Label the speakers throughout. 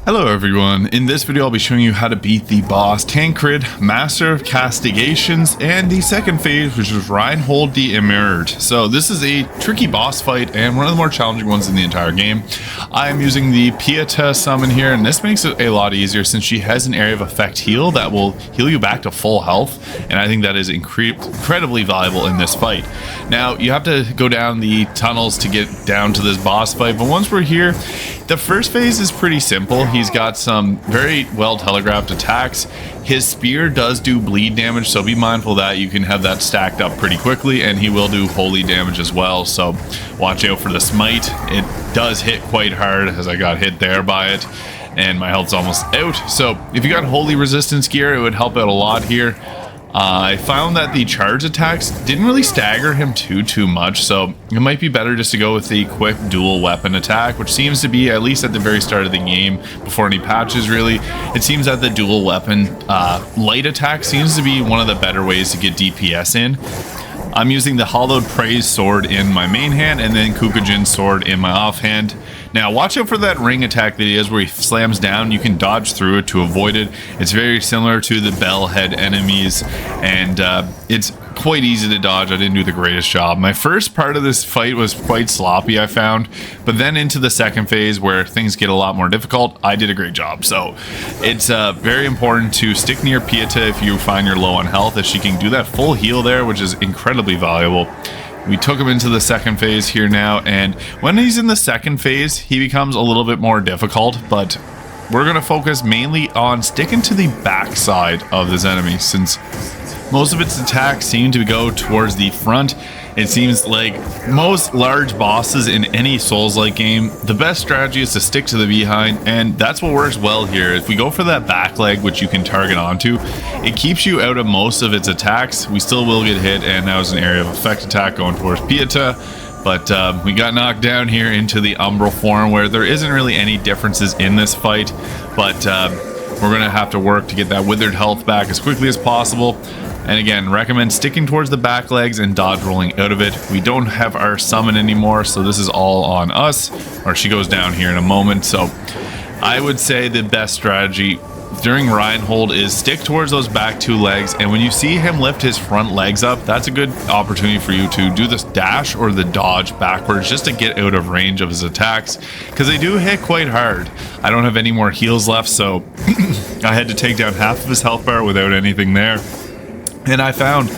Speaker 1: Hello everyone, in this video I'll be showing you how to beat the boss Tancred Master of Castigations and the second phase, which is Reinhold the Immured. So this is a tricky boss fight and one of the more challenging ones in the entire game. I am using the Pieta summon here, and this makes it a lot easier since she has an area of effect heal that will heal you back to full health, and I think that is incredibly valuable in this fight. Now you have to go down the tunnels to get down to this boss fight, but once we're here, the first phase is pretty simple. He's got some very well telegraphed attacks. His spear does do bleed damage, so be mindful that you can have that stacked up pretty quickly, and he will do holy damage as well, so watch out for the smite. It does hit quite hard, as I got hit there by it, and my health's almost out. So if you got holy resistance gear, it would help out a lot here. I found that the charge attacks didn't really stagger him too much, so it might be better just to go with the quick dual weapon attack, which seems to be, at least at the very start of the game, before any patches really, it seems that the dual weapon light attack seems to be one of the better ways to get DPS in. I'm using the Hollowed Praise sword in my main hand and then Kukujin's sword in my offhand. Now watch out for that ring attack that he has where he slams down. You can dodge through it to avoid it. It's very similar to the bell head enemies, and it's quite easy to dodge. I didn't do the greatest job. My first part of this fight was quite sloppy, I found, but then into the second phase where things get a lot more difficult, I did a great job. So it's very important to stick near Pieta if you find you're low on health, as she can do that full heal there, which is incredibly valuable. We took him into the second phase here now, and when he's in the second phase, he becomes a little bit more difficult, but we're going to focus mainly on sticking to the backside of this enemy, since most of its attacks seem to go towards the front. It seems like most large bosses in any Souls-like game, the best strategy is to stick to the behind, and that's what works well here. If we go for that back leg, which you can target onto, it keeps you out of most of its attacks. We still will get hit, and that was an area of effect attack going towards Pieta, but we got knocked down here into the Umbral form, where there isn't really any differences in this fight, but we're going to have to work to get that withered health back as quickly as possible. And again, recommend sticking towards the back legs and dodge rolling out of it. We don't have our summon anymore, so this is all on us, or she goes down here in a moment. So I would say the best strategy during Reinhold is stick towards those back two legs, and when you see him lift his front legs up, that's a good opportunity for you to do this dash or the dodge backwards just to get out of range of his attacks, because they do hit quite hard. I don't have any more heals left, so I had to take down half of his health bar without anything there. And I found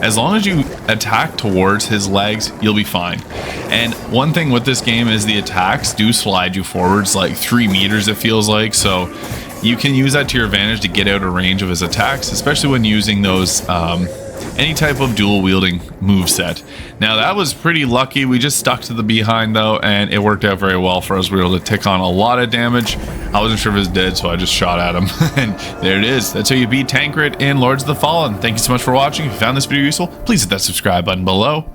Speaker 1: as long as you attack towards his legs, you'll be fine. And one thing with this game is the attacks do slide you forwards like 3 meters, it feels like, so you can use that to your advantage to get out of range of his attacks, especially when using those any type of dual wielding move set. Now that was pretty lucky. We just stuck to the behind though, and it worked out very well for us. We were able to take on a lot of damage. I wasn't sure if it was dead, so I just shot at him. And there it is. That's how you beat Tancred in Lords of the Fallen. Thank you so much for watching. If you found this video useful, please hit that subscribe button below.